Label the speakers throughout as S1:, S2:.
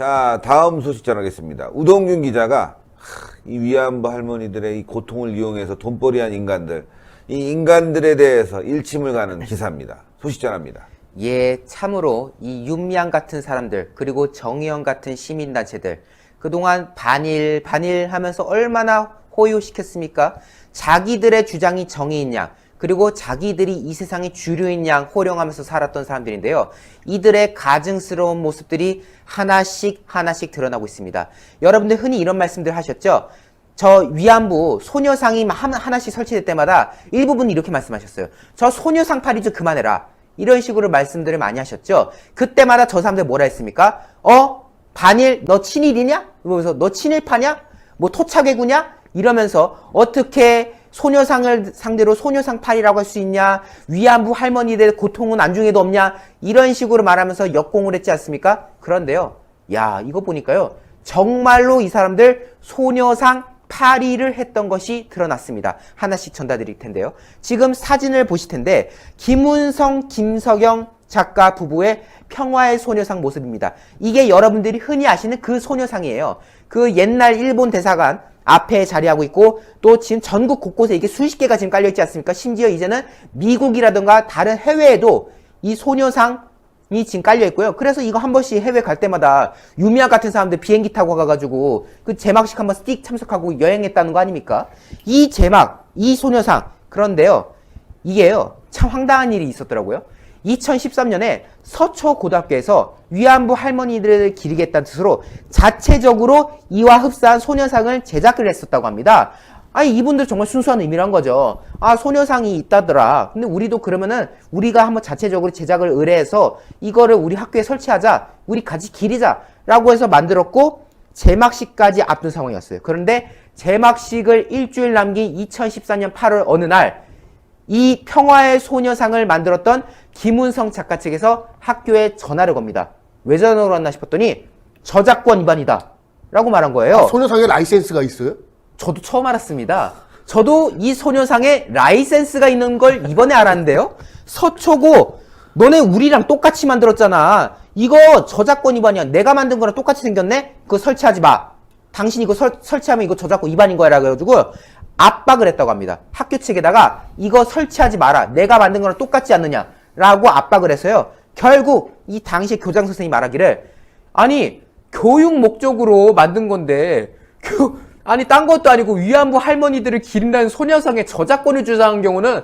S1: 자, 다음 소식 전하겠습니다. 우동균 기자가 이 위안부 할머니들의 이 고통을 이용해서 돈벌이한 인간들, 이 인간들에 대해서 일침을 가는 기사입니다. 소식 전합니다.
S2: 예, 참으로 이 윤미향 같은 사람들, 그리고 정의연 같은 시민단체들, 그동안 반일 하면서 얼마나 호요시켰습니까? 자기들의 주장이 정의인 양, 그리고 자기들이 이 세상의 주류인 양 호령하면서 살았던 사람들인데요. 이들의 가증스러운 모습들이 하나씩 드러나고 있습니다. 여러분들 흔히 이런 말씀들 하셨죠? 저 위안부 소녀상이 하나씩 설치될 때마다 일부분 이렇게 말씀하셨어요. 저 소녀상 팔이 좀 그만해라. 이런 식으로 말씀들을 많이 하셨죠. 그때마다 저 사람들 뭐라 했습니까? 반일 너 친일이냐? 그러면서 너 친일파냐? 뭐 토착외구냐? 이러면서 어떻게 소녀상을 상대로 소녀상 팔이라고 할 수 있냐? 위안부 할머니들 고통은 안중에도 없냐? 이런 식으로 말하면서 역공을 했지 않습니까? 그런데요. 야, 이거 보니까요. 정말로 이 사람들 소녀상 파리를 했던 것이 드러났습니다. 하나씩 전달드릴 텐데요. 지금 사진을 보실 텐데 김운성, 김석영 작가 부부의 평화의 소녀상 모습입니다. 이게 여러분들이 흔히 아시는 그 소녀상이에요. 그 옛날 일본 대사관 앞에 자리하고 있고 또 지금 전국 곳곳에 이게 수십 개가 지금 깔려있지 않습니까? 심지어 이제는 미국이라든가 다른 해외에도 이 소녀상이 지금 깔려있고요. 그래서 이거 한 번씩 해외 갈 때마다 유미야 같은 사람들 비행기 타고 가가지고 그 제막식 한번 띡 참석하고 여행했다는 거 아닙니까? 이 제막, 이 소녀상. 그런데요. 이게요. 참 황당한 일이 있었더라고요. 2013년에 서초고등학교에서 위안부 할머니들을 기리겠다는 뜻으로 자체적으로 이와 흡사한 소녀상을 제작을 했었다고 합니다. 아니 이분들 정말 순수한 의미란 거죠. 아 소녀상이 있다더라. 근데 우리도 그러면은 우리가 한번 자체적으로 제작을 의뢰해서 이거를 우리 학교에 설치하자. 우리 같이 기리자. 라고 해서 만들었고 제막식까지 앞둔 상황이었어요. 그런데 제막식을 일주일 남긴 2014년 8월 어느 날 이 평화의 소녀상을 만들었던 김운성 작가 측에서 학교에 전화를 겁니다. 왜 전화를 왔나 싶었더니 저작권 위반이다 라고 말한 거예요.
S3: 아, 소녀상에 라이센스가 있어요?
S2: 저도 처음 알았습니다. 저도 이 소녀상에 라이센스가 있는 걸 이번에 알았는데요. 서초고 너네 우리랑 똑같이 만들었잖아. 이거 저작권 위반이야. 내가 만든 거랑 똑같이 생겼네? 그거 설치하지 마. 당신 이거 설치하면 이거 저작권 위반인 거야 라고 해가지고 압박을 했다고 합니다. 학교 측에다가 이거 설치하지 마라. 내가 만든 거랑 똑같지 않느냐 라고 압박을 해서요. 결국 이 당시 교장 선생님이 말하기를 아니 교육 목적으로 만든 건데 아니 딴 것도 아니고 위안부 할머니들을 기린다는 소녀상에 저작권을 주장한 경우는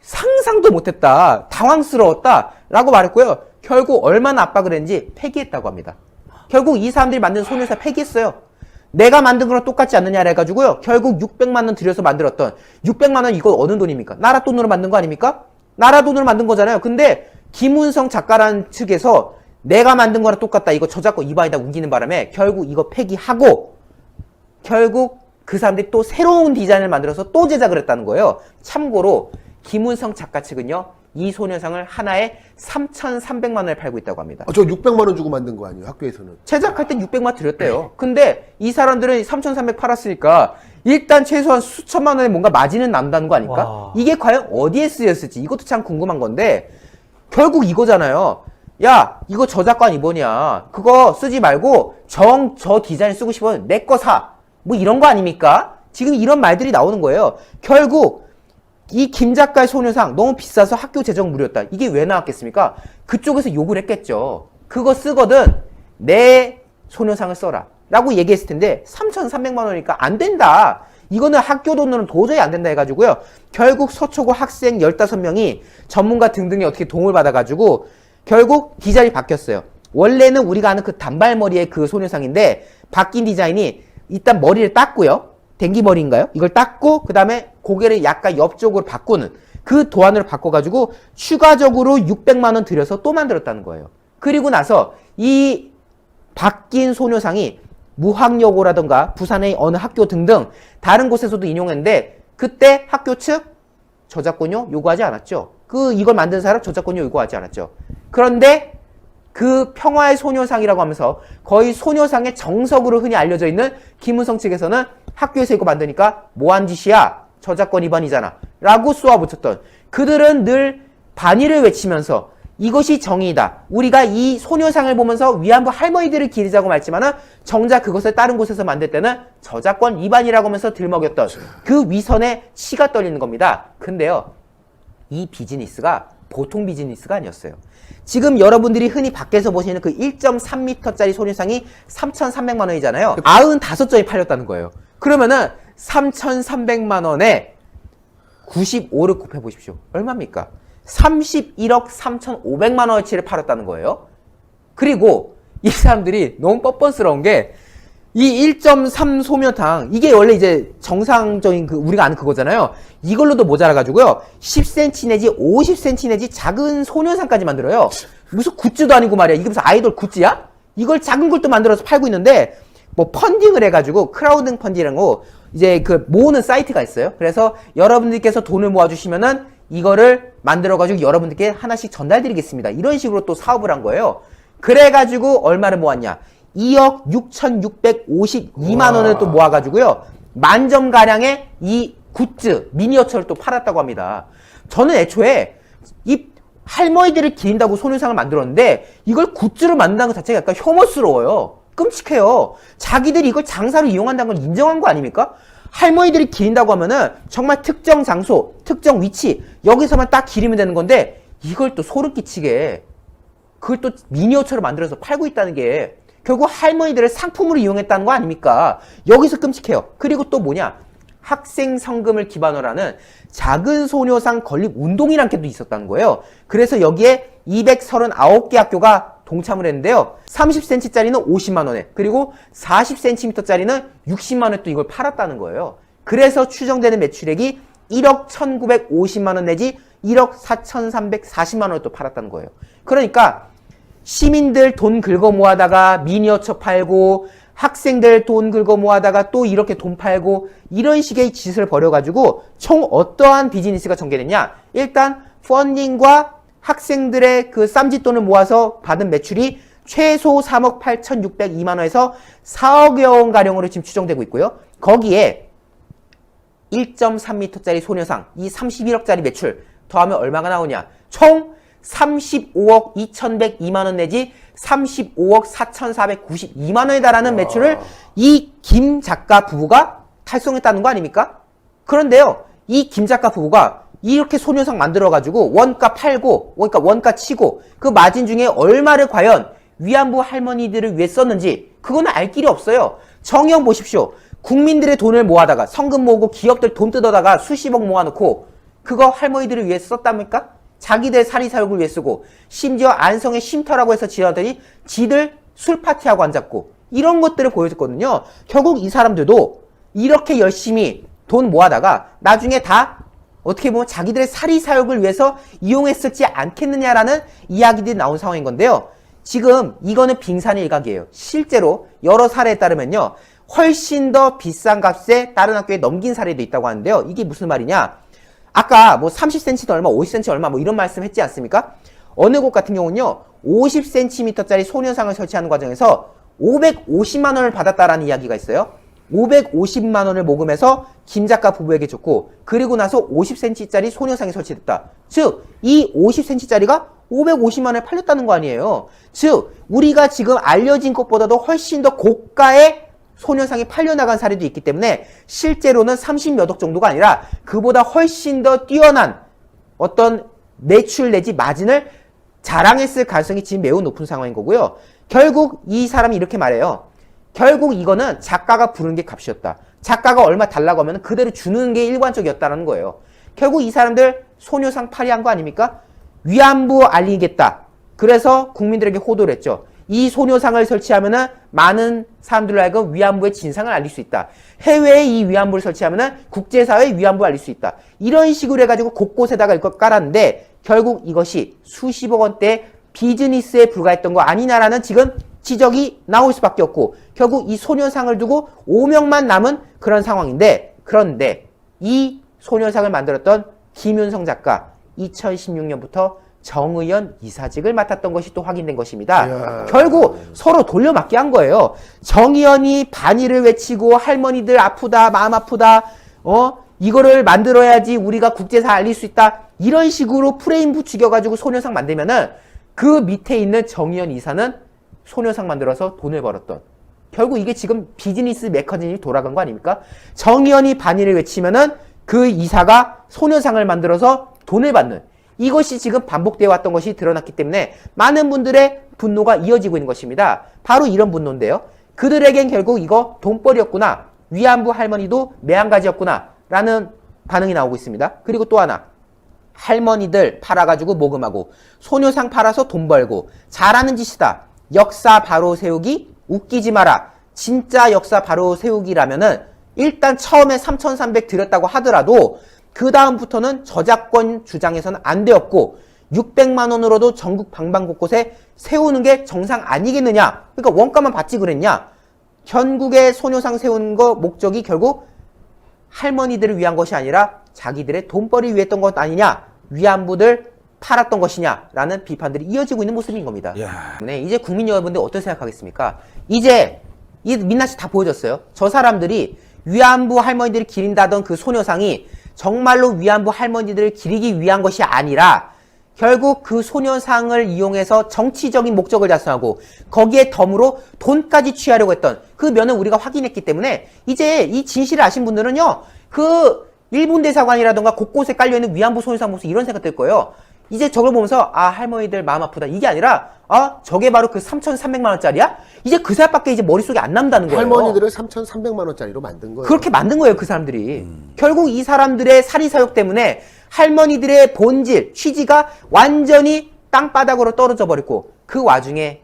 S2: 상상도 못했다. 당황스러웠다 라고 말했고요. 결국 얼마나 압박을 했는지 폐기했다고 합니다. 결국 이 사람들이 만든 소녀상 폐기했어요. 내가 만든 거랑 똑같지 않느냐 해가지고요. 결국 600만 원 들여서 만들었던 600만 원 이거 어느 돈입니까? 나라 돈으로 만든 거 아닙니까? 나라 돈으로 만든 거잖아요. 근데 김운성 작가라는 측에서 내가 만든 거랑 똑같다. 이거 저작권 위반이다 우기는 바람에 결국 이거 폐기하고 결국 그 사람들이 또 새로운 디자인을 만들어서 또 제작을 했다는 거예요. 참고로 김운성 작가 측은요. 이 소녀상을 하나에 3,300만 원에 팔고 있다고 합니다.
S3: 저 600만 원 주고 만든 거 아니에요? 학교에서는.
S2: 제작할 땐 600만 원 드렸대요. 근데 이 사람들은 3,300 팔았으니까 일단 최소한 수천만 원에 뭔가 마진은 남다는 거 아닐까?
S4: 와.
S2: 이게 과연 어디에 쓰였을지 이것도 참 궁금한 건데 결국 이거잖아요. 야 이거 저작권 위반이야. 그거 쓰지 말고 저 디자인 쓰고 싶으면 내 거 사. 뭐 이런 거 아닙니까? 지금 이런 말들이 나오는 거예요. 결국 이 김 작가의 소녀상 너무 비싸서 학교 재정 무료였다. 이게 왜 나왔겠습니까? 그쪽에서 욕을 했겠죠. 그거 쓰거든 내 소녀상을 써라 라고 얘기했을 텐데 3,300만 원이니까 안 된다. 이거는 학교 돈으로는 도저히 안 된다 해가지고요. 결국 서초고 학생 15명이 전문가 등등이 어떻게 도움을 받아가지고 결국 디자인이 바뀌었어요. 원래는 우리가 아는 그 단발머리의 그 소녀상인데 바뀐 디자인이 일단 머리를 땄고요. 댕기머리인가요? 이걸 땄고 그 다음에 고개를 약간 옆쪽으로 바꾸는 그 도안으로 바꿔가지고 추가적으로 600만 원 들여서 또 만들었다는 거예요. 그리고 나서 이 바뀐 소녀상이 무학여고라던가 부산의 어느 학교 등등 다른 곳에서도 인용했는데 그때 학교 측 저작권료 요구하지 않았죠. 이걸 만든 사람 저작권료 요구하지 않았죠. 그런데 그 평화의 소녀상이라고 하면서 거의 소녀상의 정석으로 흔히 알려져 있는 김은성 측에서는 학교에서 이거 만드니까 뭐한 짓이야? 저작권 위반이잖아 라고 쏘아붙였던 그들은 늘 반의를 외치면서 이것이 정의이다. 우리가 이 소녀상을 보면서 위안부 할머니들을 기리자고 말지만은 정작 그것을 다른 곳에서 만들 때는 저작권 위반이라고 하면서 들먹였던 그 위선에 치가 떨리는 겁니다. 근데요, 이 비즈니스가 보통 비즈니스가 아니었어요. 지금 여러분들이 흔히 밖에서 보시는 그 1.3m짜리 소녀상이 3,300만 원이잖아요. 95점이 팔렸다는 거예요. 그러면은 3,300만 원에 95를 곱해보십시오. 얼마입니까? 31억 3,500만 원어치를 팔았다는 거예요. 그리고 이 사람들이 너무 뻔뻔스러운 게 이 1.3 소녀상, 이게 원래 이제 정상적인 우리가 아는 그거잖아요. 이걸로도 모자라가지고요, 10cm 내지 50cm 내지 작은 소녀상까지 만들어요. 무슨 굿즈도 아니고 말이야. 이게 무슨 아이돌 굿즈야? 이걸 작은 걸 또 만들어서 팔고 있는데, 뭐 펀딩을 해가지고 크라우드 펀딩이라는 거 이제 그 모으는 사이트가 있어요. 그래서 여러분들께서 돈을 모아주시면은 이거를 만들어가지고 여러분들께 하나씩 전달드리겠습니다. 이런 식으로 또 사업을 한 거예요. 그래가지고 얼마를 모았냐? 2억 6,652만 원을 또 모아가지고요, 만점가량의 이 굿즈, 미니어처를 또 팔았다고 합니다. 저는 애초에 이 할머니들을 기린다고 소녀상을 만들었는데 이걸 굿즈로 만든다는 것 자체가 약간 혐오스러워요. 끔찍해요. 자기들이 이걸 장사로 이용한다는 걸 인정한 거 아닙니까? 할머니들이 기린다고 하면은 정말 특정 장소, 특정 위치, 여기서만 딱 기리면 되는 건데 이걸 또 소름 끼치게 그걸 또 미니어처로 만들어서 팔고 있다는 게 결국 할머니들을 상품으로 이용했다는 거 아닙니까? 여기서 끔찍해요. 그리고 또 뭐냐? 학생 성금을 기반으로 하는 작은 소녀상 건립 운동이란 게 또 있었다는 거예요. 그래서 여기에 239개 학교가 동참을 했는데요. 30cm짜리는 50만 원에, 그리고 40cm짜리는 60만 원에 또 이걸 팔았다는 거예요. 그래서 추정되는 매출액이 1억 1,950만 원 내지 1억 4,340만 원을 또 팔았다는 거예요. 그러니까 시민들 돈 긁어 모아다가 미니어처 팔고, 학생들 돈 긁어 모아다가 또 이렇게 돈 팔고, 이런 식의 짓을 벌여가지고 총 어떠한 비즈니스가 전개됐냐? 일단 펀딩과 학생들의 그 쌈짓돈을 모아서 받은 매출이 최소 3억 8,602만 원에서 4억여 원가량으로 지금 추정되고 있고요. 거기에 1.3m짜리 소녀상, 이 31억짜리 매출 더하면 얼마가 나오냐? 총 35억 2,102만 원 내지 35억 4,492만 원에 달하는 매출을 이 김 작가 부부가 달성했다는 거 아닙니까? 그런데요, 이 김 작가 부부가 이렇게 소녀상 만들어가지고 원가 팔고, 그러니까 원가 치고, 그 마진 중에 얼마를 과연 위안부 할머니들을 위해 썼는지 그거는 알 길이 없어요. 정의원 보십시오. 국민들의 돈을 모아다가, 성금 모으고 기업들 돈 뜯어다가 수십억 모아놓고 그거 할머니들을 위해 썼답니까? 자기들 사리사욕을 위해 쓰고, 심지어 안성의 쉼터라고 해서 지어더니 지들 술 파티하고 앉았고, 이런 것들을 보여줬거든요. 결국 이 사람들도 이렇게 열심히 돈 모아다가 나중에 다 어떻게 보면 자기들의 사리사욕을 위해서 이용했었지 않겠느냐라는 이야기들이 나온 상황인 건데요. 지금 이거는 빙산의 일각이에요. 실제로 여러 사례에 따르면요, 훨씬 더 비싼 값에 다른 학교에 넘긴 사례도 있다고 하는데요. 이게 무슨 말이냐? 아까 뭐 30cm 얼마, 50cm 얼마 뭐 이런 말씀 했지 않습니까? 어느 곳 같은 경우는요, 50cm짜리 소녀상을 설치하는 과정에서 550만 원을 받았다라는 이야기가 있어요. 550만 원을 모금해서 김 작가 부부에게 줬고, 그리고 나서 50cm짜리 소녀상이 설치됐다. 즉, 이 50cm짜리가 550만 원에 팔렸다는 거 아니에요. 즉, 우리가 지금 알려진 것보다도 훨씬 더 고가의 소녀상이 팔려나간 사례도 있기 때문에 실제로는 30몇억 정도가 아니라 그보다 훨씬 더 뛰어난 어떤 매출 내지 마진을 자랑했을 가능성이 지금 매우 높은 상황인 거고요. 결국 이 사람이 이렇게 말해요. 결국 이거는 작가가 부른 게 값이었다. 작가가 얼마 달라고 하면 그대로 주는 게 일관적이었다는 거예요. 결국 이 사람들 소녀상 파리한 거 아닙니까? 위안부 알리겠다. 그래서 국민들에게 호도를 했죠. 이 소녀상을 설치하면은 많은 사람들로 하여금 위안부의 진상을 알릴 수 있다. 해외에 이 위안부를 설치하면은 국제사회에 위안부를 알릴 수 있다. 이런 식으로 해가지고 곳곳에다가 이걸 깔았는데 결국 이것이 수십억 원대 비즈니스에 불과했던 거 아니냐라는 지금 지적이 나올 수밖에 없고, 결국 이 소녀상을 두고 오명만 남은 그런 상황인데, 그런데 이 소녀상을 만들었던 김윤성 작가 2016년부터 정의연 이사직을 맡았던 것이 또 확인된 것입니다.
S3: 이야.
S2: 결국 서로 돌려막기 한 거예요. 정의연이 반의를 외치고 할머니들 아프다, 마음 아프다, 이거를 만들어야지 우리가 국제사 알릴 수 있다. 이런 식으로 프레임 부추겨가지고 소녀상 만들면은 그 밑에 있는 정의연 이사는 소녀상 만들어서 돈을 벌었던. 결국 이게 지금 비즈니스 메커니즘이 돌아간 거 아닙니까? 정의연이 반일을 외치면은 그 이사가 소녀상을 만들어서 돈을 받는. 이것이 지금 반복되어 왔던 것이 드러났기 때문에 많은 분들의 분노가 이어지고 있는 것입니다. 바로 이런 분노인데요. 그들에겐 결국 이거 돈벌이였구나. 위안부 할머니도 매한가지였구나. 라는 반응이 나오고 있습니다. 그리고 또 하나. 할머니들 팔아가지고 모금하고 소녀상 팔아서 돈 벌고 잘하는 짓이다. 역사 바로 세우기 웃기지 마라. 진짜 역사 바로 세우기라면은 일단 처음에 3,300 드렸다고 하더라도 그 다음부터는 저작권 주장에서는 안 되었고 600만 원으로도 전국 방방곳곳에 세우는 게 정상 아니겠느냐. 그러니까 원가만 받지 그랬냐. 전국에 소녀상 세우는 거 목적이 결국 할머니들을 위한 것이 아니라 자기들의 돈벌이 위했던 것 아니냐. 위안부들 팔았던 것이냐라는 비판들이 이어지고 있는 모습인 겁니다. 네, 이제 국민 여러분들 어떻게 생각하겠습니까? 이제 이 민낯이 다 보여졌어요. 저 사람들이 위안부 할머니들을 기린다던 그 소녀상이 정말로 위안부 할머니들을 기리기 위한 것이 아니라 결국 그 소녀상을 이용해서 정치적인 목적을 달성하고 거기에 덤으로 돈까지 취하려고 했던 그 면을 우리가 확인했기 때문에 이제 이 진실을 아신 분들은요, 그 일본 대사관이라던가 곳곳에 깔려있는 위안부 소녀상 모습 이런 생각 들 거예요. 이제 저걸 보면서 아 할머니들 마음 아프다 이게 아니라 아 저게 바로 그 3,300만 원짜리야? 이제 그 사람밖에 이제 머릿속에 안 남는다는 거예요.
S3: 할머니들을 3,300만 원짜리로 만든 거예요.
S2: 그렇게 만든 거예요 그 사람들이. 결국 이 사람들의 사리사욕 때문에 할머니들의 본질, 취지가 완전히 땅바닥으로 떨어져 버렸고 그 와중에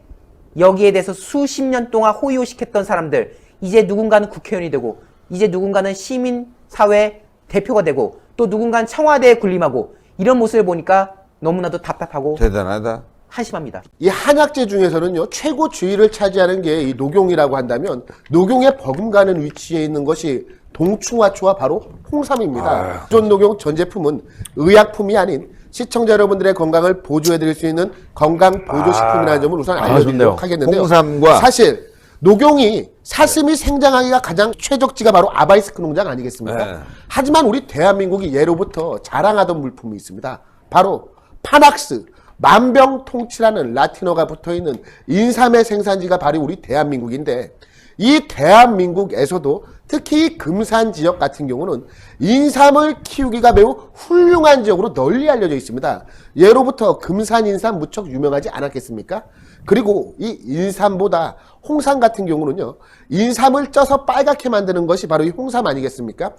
S2: 여기에 대해서 수십 년 동안 호의호식했던 사람들 이제 누군가는 국회의원이 되고 이제 누군가는 시민사회 대표가 되고 또 누군가는 청와대에 군림하고 이런 모습을 보니까 너무나도 답답하고
S1: 대단하다.
S2: 한심합니다.
S3: 이 한약재 중에서는요, 최고 주위를 차지하는 게 이 녹용이라고 한다면 녹용에 버금가는 위치에 있는 것이 동충하초와 바로 홍삼입니다. 기존 녹용 전 제품은 의약품이 아닌 시청자 여러분들의 건강을 보조해드릴 수 있는 건강 보조식품이라는 점을 우선 알려드리도록 하겠는데요.
S1: 홍삼과
S3: 사실 녹용이 사슴이 생장하기가 가장 최적지가 바로 아바이스크 농장 아니겠습니까?
S1: 네.
S3: 하지만 우리 대한민국이 예로부터 자랑하던 물품이 있습니다. 바로 파낙스, 만병통치라는 라틴어가 붙어있는 인삼의 생산지가 바로 우리 대한민국인데 이 대한민국에서도 특히 이 금산 지역 같은 경우는 인삼을 키우기가 매우 훌륭한 지역으로 널리 알려져 있습니다. 예로부터 금산 인삼 무척 유명하지 않았겠습니까? 그리고 이 인삼보다 홍삼 같은 경우는요, 인삼을 쪄서 빨갛게 만드는 것이 바로 이 홍삼 아니겠습니까?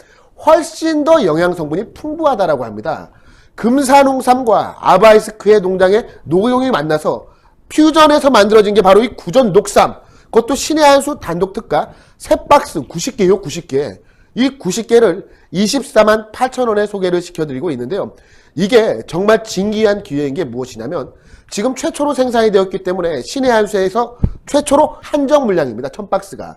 S3: 훨씬 더 영양 성분이 풍부하다라고 합니다. 금산 홍삼과 아바이스크의 농장의 녹용이 만나서 퓨전해서 만들어진 게 바로 이 구전 녹삼. 그것도 신의 한 수 단독 특가 3박스 90개요, 90개. 이 90개를 24만 8천 원에 소개를 시켜드리고 있는데요. 이게 정말 진기한 기회인 게 무엇이냐면 지금 최초로 생산이 되었기 때문에 신의 한 수에서 최초로 한정 물량입니다. 1000박스가.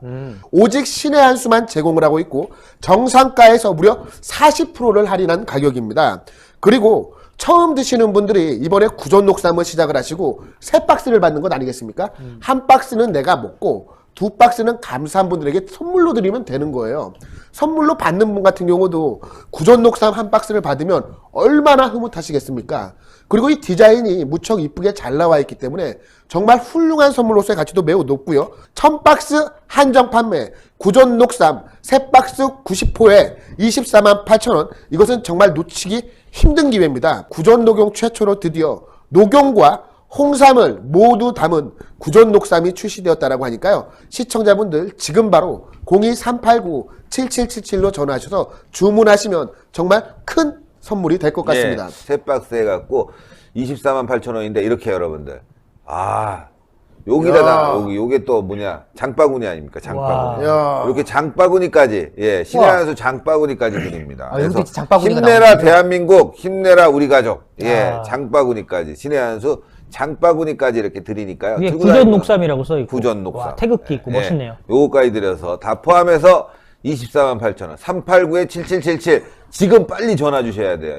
S3: 오직 신의 한 수만 제공을 하고 있고 정상가에서 무려 40%를 할인한 가격입니다. 그리고 처음 드시는 분들이 이번에 구전 녹삼을 시작을 하시고 3박스를 받는 것 아니겠습니까? 한 박스는 내가 먹고 2박스는 감사한 분들에게 선물로 드리면 되는 거예요. 선물로 받는 분 같은 경우도 구전 녹삼 한 박스를 받으면 얼마나 흐뭇하시겠습니까? 그리고 이 디자인이 무척 이쁘게 잘 나와 있기 때문에 정말 훌륭한 선물로서의 가치도 매우 높고요. 1000박스 한정 판매, 구전 녹삼 3박스 90호에 24만 8천 원. 이것은 정말 놓치기 힘든 기회입니다. 구전 녹용 최초로 드디어 녹용과 홍삼을 모두 담은 구전 녹삼이 출시되었다라고 하니까요. 시청자분들 지금 바로 02389-7777로 전화하셔서 주문하시면 정말 큰 선물이 될 것 같습니다.
S1: 세 박스 해갖고 24만 8천 원인데 이렇게 여러분들. 아, 여기다가 요게 또 뭐냐 장바구니 아닙니까? 장바구니.
S3: 야.
S1: 이렇게 장바구니까지 신의 한 수 장바구니까지 드립니다.
S2: 아, 여기도
S1: 그래서
S2: 장바구니가
S1: 힘내라
S2: 나오는군요.
S1: 대한민국, 힘내라 우리 가족. 장바구니까지 신의 한 수 장바구니까지 이렇게 드리니까요.
S4: 위에
S1: 들고
S4: 구전
S1: 다니면
S4: 녹삼이라고 써 있고.
S1: 구전 녹삼.
S4: 와, 태극기 있고 멋있네요.
S1: 요거까지 드려서 다 포함해서 24만 8천 원. 389-7777 지금 빨리 전화 주셔야 돼요.